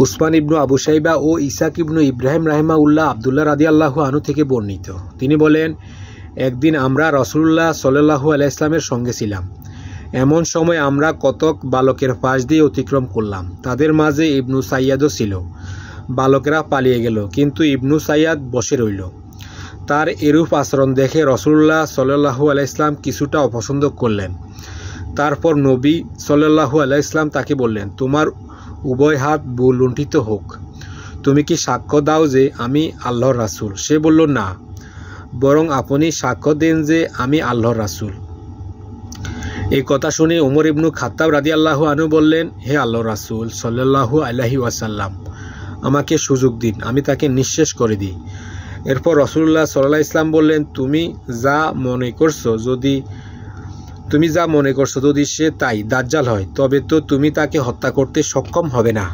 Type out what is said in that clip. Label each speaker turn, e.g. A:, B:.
A: উসমান ইবনু আবু শাইবা ও ইসাক ইবনু ইব্রাহিম রাহিমাহুল্লাহ আবদুল্লাহ রাদিয়াল্লাহু আনহু থেকে বর্ণিত। তিনি বলেন, একদিন আমরা রাসূলুল্লাহ সাল্লাল্লাহু আলাইহি ওয়াসাল্লামের সঙ্গে ছিলাম। এমন সময় আমরা কতক বালকের পাশ দিয়ে অতিক্রম করলাম। তাদের মাঝে ইবনু সাইয়াদও ছিল। বালকেরা পালিয়ে গেল, কিন্তু ইবনু সাইয়াদ বসে রইল। তার এরূপ আচরণ দেখে রাসূলুল্লাহ সাল্লাল্লাহু আলাইহি ওয়াসাল্লাম কিছুটা অপছন্দ করলেন। তারপর নবী সাল্লাল্লাহু আলাইহি ওয়াসাল্লাম তাকে বললেন, তোমার উভয় হাত লুণ্ঠিত হোক। তুমি কি সাক্ষ্য দাও যে আমি আল্লাহর রাসূল? সে বলল, না, বরং আপনি সাক্ষ্য দেন যে আমি আল্লাহর রাসূল। এই কথা শুনে ওমর ইবনু খাত্তাব রাদিয়াল্লাহু আনহু বললেন, হে আল্লাহর রাসূল সাল্লাল্লাহু আলাইহি ওয়াসাল্লাম, আমাকে সুযোগ দিন, আমি তাকে নিঃশেষ করে দিই। এরপর রাসূলুল্লাহ সাল্লাল্লাহু আলাইহি ওয়াসাল্লাম বললেন, তুমি যা মনে করছো যদি সে তাই দাজ্জাল হয়, তবে তো তুমি তাকে হত্যা করতে সক্ষম হবে না।